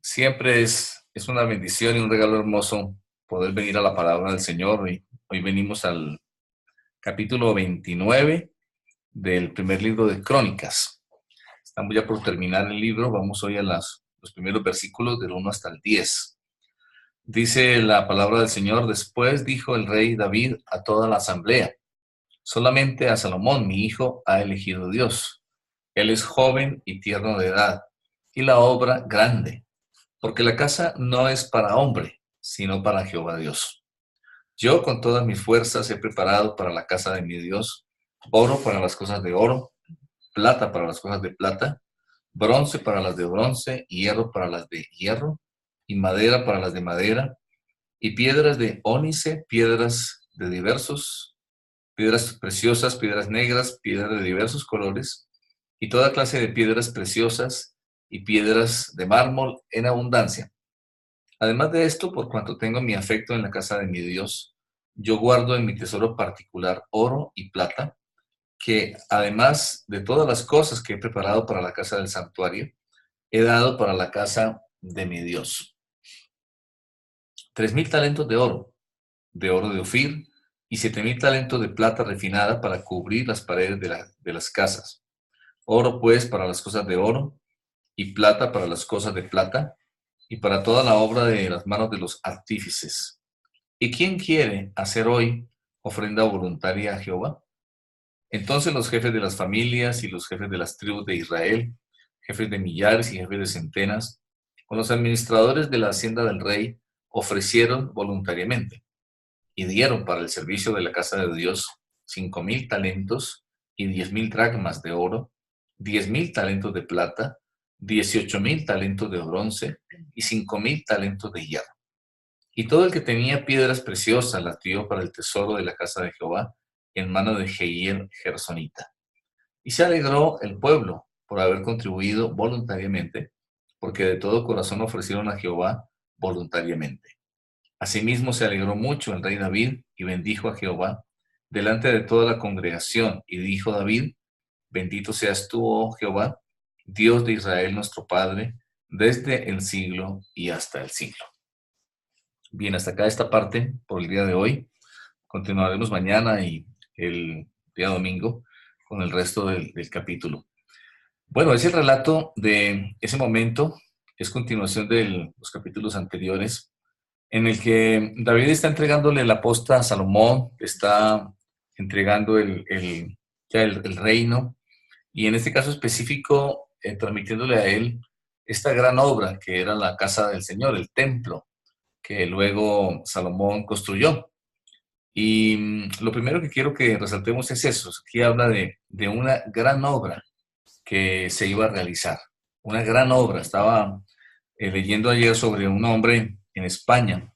Siempre es una bendición y un regalo hermoso poder venir a la palabra del Señor. Hoy venimos al capítulo 29 del primer libro de Crónicas. Estamos ya por terminar el libro. Vamos hoy a los primeros versículos del 1 hasta el 10. Dice la palabra del Señor: Después dijo el rey David a toda la asamblea: solamente a Salomón, mi hijo, ha elegido Dios. Él es joven y tierno de edad, y la obra grande, porque la casa no es para hombre, sino para Jehová Dios. Yo con todas mis fuerzas he preparado para la casa de mi Dios oro para las cosas de oro, plata para las cosas de plata, bronce para las de bronce, hierro para las de hierro, y madera para las de madera, y piedras de ónice, piedras de diversos, piedras preciosas, piedras negras, piedras de diversos colores, y toda clase de piedras preciosas y piedras de mármol en abundancia. Además de esto, por cuanto tengo mi afecto en la casa de mi Dios, yo guardo en mi tesoro particular oro y plata, que además de todas las cosas que he preparado para la casa del santuario, he dado para la casa de mi Dios. 3,000 talentos de oro de Ofir, y 7,000 talentos de plata refinada para cubrir las paredes de las casas. Oro pues para las cosas de oro, y plata para las cosas de plata, y para toda la obra de las manos de los artífices. ¿Y quién quiere hacer hoy ofrenda voluntaria a Jehová? Entonces los jefes de las familias y los jefes de las tribus de Israel, jefes de millares y jefes de centenas, con los administradores de la hacienda del rey, ofrecieron voluntariamente y dieron para el servicio de la casa de Dios 5,000 talentos y 10,000 dracmas de oro, 10,000 talentos de plata, 18,000 talentos de bronce y 5,000 talentos de hierro. Y todo el que tenía piedras preciosas las dio para el tesoro de la casa de Jehová en mano de Jehiel Gersonita. Y se alegró el pueblo por haber contribuido voluntariamente, porque de todo corazón ofrecieron a Jehová voluntariamente. Asimismo se alegró mucho el rey David y bendijo a Jehová delante de toda la congregación. Y dijo David: Bendito seas tú, oh Jehová, Dios de Israel nuestro Padre, desde el siglo y hasta el siglo. Bien, hasta acá esta parte por el día de hoy. Continuaremos mañana y el día domingo con el resto del capítulo. Bueno, es el relato de ese momento, es continuación de los capítulos anteriores, en el que David está entregándole la posta a Salomón, está entregando el reino, y en este caso específico, transmitiéndole a él esta gran obra que era la casa del Señor, el templo, que luego Salomón construyó. Y lo primero que quiero que resaltemos es eso. Aquí habla de una gran obra que se iba a realizar. Una gran obra. Estaba leyendo ayer sobre un hombre en España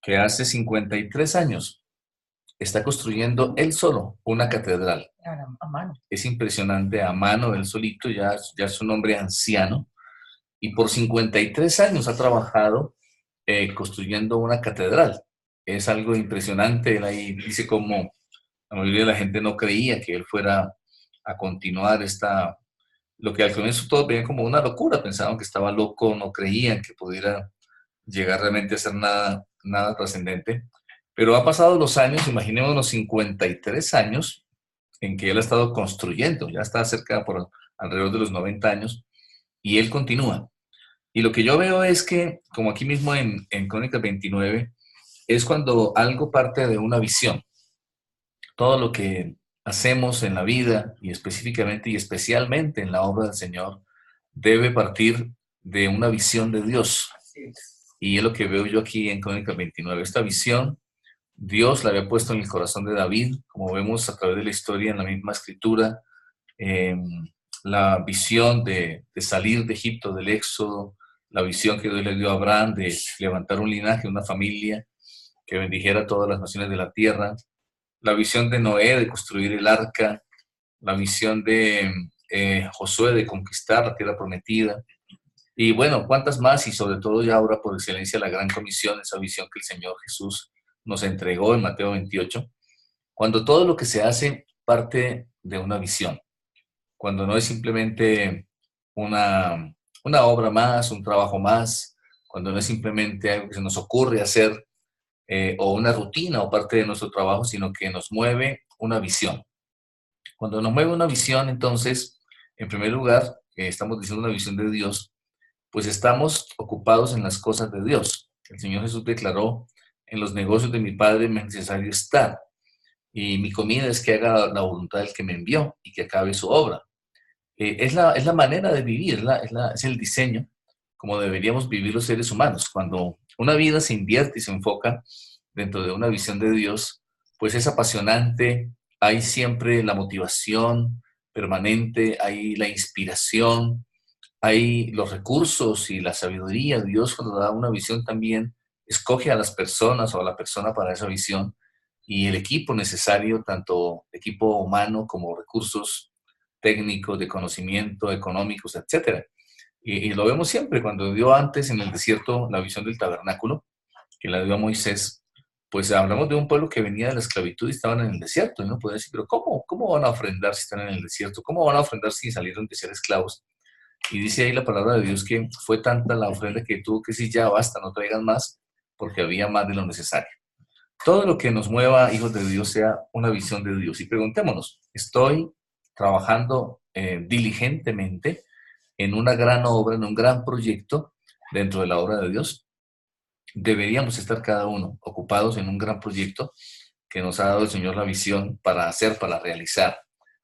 que hace 53 años está construyendo él solo una catedral. A mano. Es impresionante, a mano, él solito, ya es un hombre anciano, y por 53 años ha trabajado construyendo una catedral. Es algo impresionante. Él ahí dice como la mayoría de la gente no creía que él fuera a continuar lo que al comienzo todos veían como una locura, pensaban que estaba loco, no creían que pudiera llegar realmente a ser nada trascendente. Pero ha pasado los años, imaginemos los 53 años en que él ha estado construyendo, ya está cerca por alrededor de los 90 años, y él continúa. Y lo que yo veo es que, como aquí mismo en Crónicas 29, es cuando algo parte de una visión. Todo lo que hacemos en la vida, y específicamente y especialmente en la obra del Señor, debe partir de una visión de Dios. Y es lo que veo yo aquí en Crónicas 29. Esta visión, Dios la había puesto en el corazón de David, como vemos a través de la historia en la misma escritura. eh, la visión de salir de Egipto, del Éxodo, la visión que Dios le dio a Abraham de levantar un linaje, una familia que bendijera a todas las naciones de la tierra, la visión de Noé de construir el arca, la visión de Josué de conquistar la tierra prometida, y bueno, cuántas más, y sobre todo ya ahora por excelencia la gran comisión, esa visión que el Señor Jesús nos entregó en Mateo 28, cuando todo lo que se hace parte de una visión, cuando no es simplemente una una obra más, un trabajo más, cuando no es simplemente algo que se nos ocurre hacer o una rutina o parte de nuestro trabajo, sino que nos mueve una visión. Cuando nos mueve una visión, entonces, en primer lugar, estamos diciendo una visión de Dios, pues estamos ocupados en las cosas de Dios. El Señor Jesús declaró, en los negocios de mi Padre me es necesario estar, y mi comida es que haga la voluntad del que me envió y que acabe su obra. Es la manera de vivir, es el diseño como deberíamos vivir los seres humanos. Cuando una vida se invierte y se enfoca dentro de una visión de Dios, pues es apasionante, hay siempre la motivación permanente, hay la inspiración, hay los recursos y la sabiduría. Dios cuando da una visión también escoge a las personas o a la persona para esa visión y el equipo necesario, tanto equipo humano como recursos técnicos, de conocimiento, económicos, etcétera. Y lo vemos siempre, cuando dio antes en el desierto la visión del tabernáculo, que la dio a Moisés, pues hablamos de un pueblo que venía de la esclavitud y estaban en el desierto, y uno puede decir, pero ¿cómo van a ofrendar si están en el desierto? ¿Cómo van a ofrendar si salieron de ser esclavos? Y dice ahí la palabra de Dios que fue tanta la ofrenda que tuvo que decir, ya basta, no traigan más, porque había más de lo necesario. Todo lo que nos mueva, hijos de Dios, sea una visión de Dios. Y preguntémonos, ¿estoy trabajando diligentemente en una gran obra, en un gran proyecto dentro de la obra de Dios? Deberíamos estar cada uno ocupados en un gran proyecto que nos ha dado el Señor la visión para hacer, para realizar.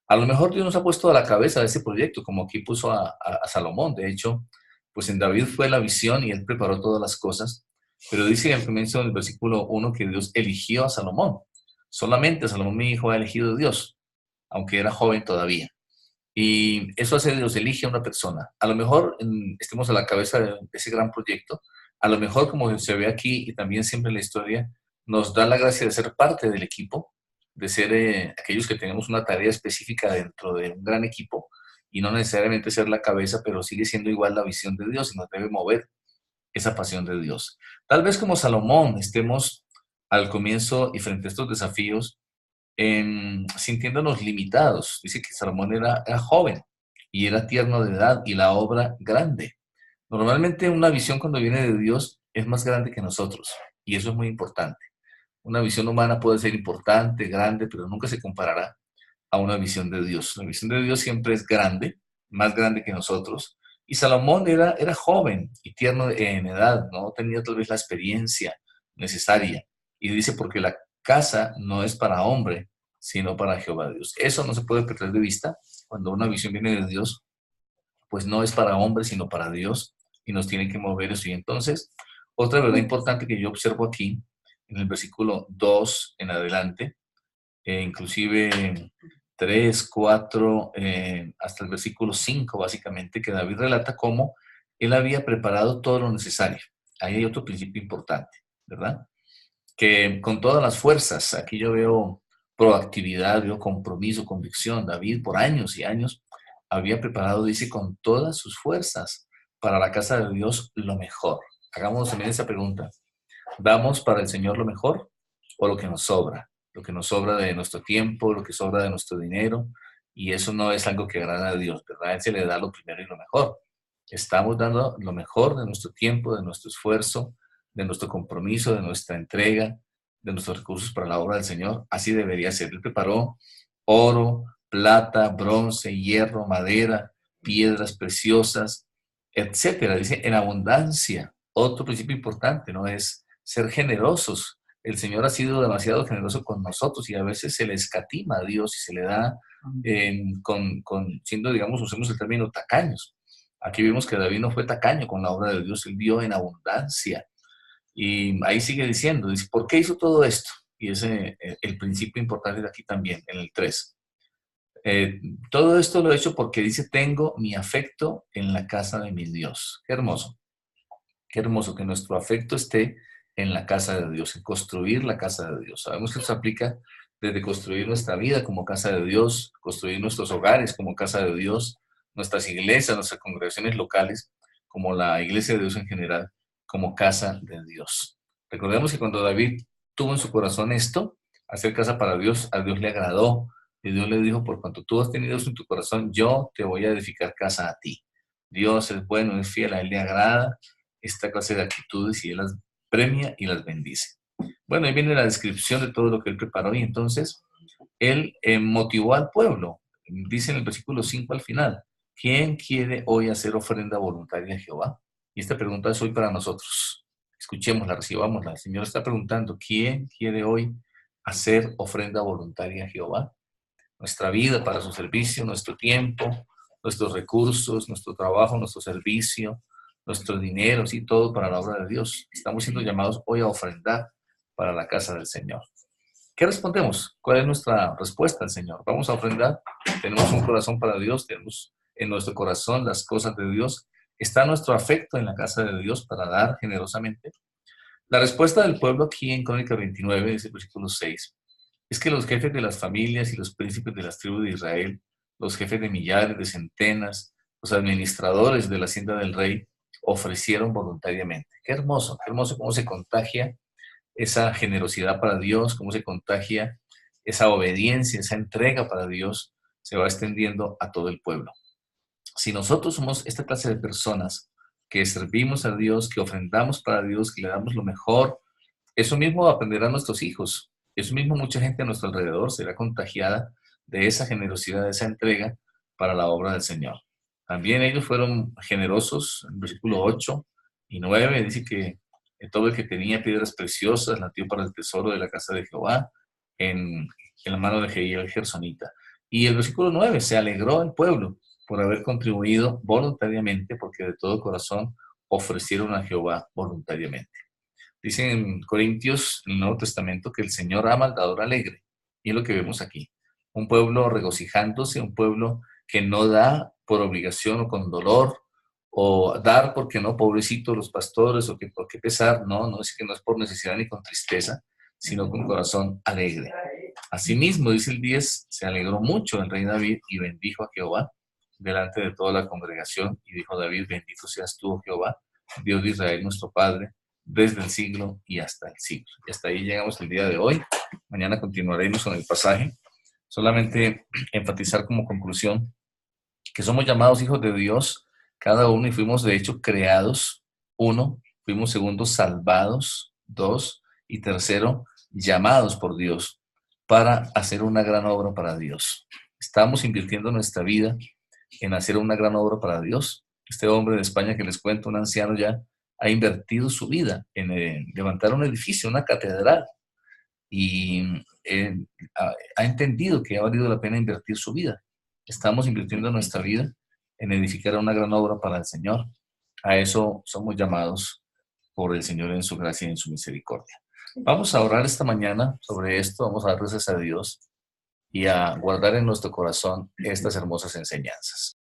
A lo mejor Dios nos ha puesto a la cabeza de ese proyecto, como aquí puso a Salomón. De hecho, pues en David fue la visión y él preparó todas las cosas. Pero dice al comienzo del versículo 1 que Dios eligió a Salomón. Solamente a Salomón, mi hijo, ha elegido Dios, aunque era joven todavía. Y eso hace Dios, elige a una persona. A lo mejor estemos a la cabeza de ese gran proyecto. A lo mejor, como se ve aquí y también siempre en la historia, nos da la gracia de ser parte del equipo, de ser aquellos que tenemos una tarea específica dentro de un gran equipo y no necesariamente ser la cabeza, pero sigue siendo igual la visión de Dios y nos debe mover esa pasión de Dios. Tal vez como Salomón estemos al comienzo y frente a estos desafíos sintiéndonos limitados. Dice que Salomón era joven y era tierno de edad y la obra grande. Normalmente una visión cuando viene de Dios es más grande que nosotros y eso es muy importante. Una visión humana puede ser importante, grande, pero nunca se comparará a una visión de Dios. La visión de Dios siempre es grande, más grande que nosotros. Y Salomón era joven y tierno en edad, no tenía tal vez la experiencia necesaria. Y dice, porque la casa no es para hombre, sino para Jehová Dios. Eso no se puede perder de vista. Cuando una visión viene de Dios, pues no es para hombre, sino para Dios. Y nos tiene que mover eso. Y entonces, otra verdad importante que yo observo aquí, en el versículo 2 en adelante, inclusive 3 4 hasta el versículo 5 básicamente, que David relata cómo él había preparado todo lo necesario. Ahí hay otro principio importante, ¿verdad? Que con todas las fuerzas, aquí yo veo proactividad, veo compromiso, convicción. David por años y años había preparado, dice, con todas sus fuerzas para la casa de Dios lo mejor. Hagamos también esa pregunta. ¿Damos para el Señor lo mejor o lo que nos sobra? Lo que nos sobra de nuestro tiempo, lo que sobra de nuestro dinero. Y eso no es algo que agrada a Dios, ¿verdad? A Él se le da lo primero y lo mejor. Estamos dando lo mejor de nuestro tiempo, de nuestro esfuerzo, de nuestro compromiso, de nuestra entrega, de nuestros recursos para la obra del Señor. Así debería ser. Él preparó oro, plata, bronce, hierro, madera, piedras preciosas, etcétera. Dice en abundancia. Otro principio importante, ¿no? Es ser generosos. El Señor ha sido demasiado generoso con nosotros y a veces se le escatima a Dios y se le da siendo, digamos, usemos el término tacaños. Aquí vemos que David no fue tacaño con la obra de Dios, él dio en abundancia. Y ahí sigue diciendo, dice, ¿por qué hizo todo esto? Y ese el principio importante de aquí también, en el 3. Todo esto lo he hecho porque dice, tengo mi afecto en la casa de mi Dios. Qué hermoso. Qué hermoso que nuestro afecto esté en la casa de Dios, en construir la casa de Dios. Sabemos que eso se aplica desde construir nuestra vida como casa de Dios, construir nuestros hogares como casa de Dios, nuestras iglesias, nuestras congregaciones locales, como la iglesia de Dios en general, como casa de Dios. Recordemos que cuando David tuvo en su corazón esto, hacer casa para Dios, a Dios le agradó, y Dios le dijo, por cuanto tú has tenido eso en tu corazón, yo te voy a edificar casa a ti. Dios es bueno, es fiel, a Él le agrada esta clase de actitudes y Él las premia y las bendice. Bueno, ahí viene la descripción de todo lo que Él preparó y entonces Él motivó al pueblo. Dice en el versículo 5 al final, ¿quién quiere hoy hacer ofrenda voluntaria a Jehová? Y esta pregunta es hoy para nosotros. Escuchémosla, recibámosla. El Señor está preguntando, ¿quién quiere hoy hacer ofrenda voluntaria a Jehová? Nuestra vida para su servicio, nuestro tiempo, nuestros recursos, nuestro trabajo, nuestro servicio, nuestro dinero, sí, todo para la obra de Dios. Estamos siendo llamados hoy a ofrendar para la casa del Señor. ¿Qué respondemos? ¿Cuál es nuestra respuesta al Señor? ¿Vamos a ofrendar? ¿Tenemos un corazón para Dios? ¿Tenemos en nuestro corazón las cosas de Dios? ¿Está nuestro afecto en la casa de Dios para dar generosamente? La respuesta del pueblo aquí en Crónica 29, ese versículo 6, es que los jefes de las familias y los príncipes de las tribus de Israel, los jefes de millares, de centenas, los administradores de la hacienda del rey, ofrecieron voluntariamente. Qué hermoso cómo se contagia esa generosidad para Dios, cómo se contagia esa obediencia, esa entrega para Dios, se va extendiendo a todo el pueblo. Si nosotros somos esta clase de personas que servimos a Dios, que ofrendamos para Dios, que le damos lo mejor, eso mismo aprenderán nuestros hijos. Eso mismo mucha gente a nuestro alrededor será contagiada de esa generosidad, de esa entrega para la obra del Señor. También ellos fueron generosos, en el versículo 8 y 9 dice que todo el que tenía piedras preciosas la dio para el tesoro de la casa de Jehová en la mano de Jehiel el Gersonita. Y el versículo 9, se alegró el pueblo por haber contribuido voluntariamente, porque de todo corazón ofrecieron a Jehová voluntariamente. Dice en Corintios, en el Nuevo Testamento, que el Señor ama al dador alegre. Y es lo que vemos aquí. Un pueblo regocijándose, un pueblo que no da por obligación o con dolor, o dar porque no, pobrecitos los pastores, o que por qué pesar. No, no es que no es por necesidad ni con tristeza, sino con corazón alegre. Asimismo, dice el 10, se alegró mucho el rey David y bendijo a Jehová delante de toda la congregación. Y dijo David, bendito seas tú, Jehová, Dios de Israel, nuestro Padre, desde el siglo y hasta el siglo. Y hasta ahí llegamos el día de hoy. Mañana continuaremos con el pasaje. Solamente enfatizar como conclusión que somos llamados hijos de Dios, cada uno, y fuimos de hecho creados, uno, fuimos segundo salvados, dos, y tercero, llamados por Dios para hacer una gran obra para Dios. Estamos invirtiendo nuestra vida en hacer una gran obra para Dios. Este hombre de España que les cuento, un anciano ya, ha invertido su vida en levantar un edificio, una catedral, y ha entendido que ha valido la pena invertir su vida. Estamos invirtiendo nuestra vida en edificar una gran obra para el Señor. A eso somos llamados por el Señor en su gracia y en su misericordia. Vamos a orar esta mañana sobre esto, vamos a dar gracias a Dios y a guardar en nuestro corazón estas hermosas enseñanzas.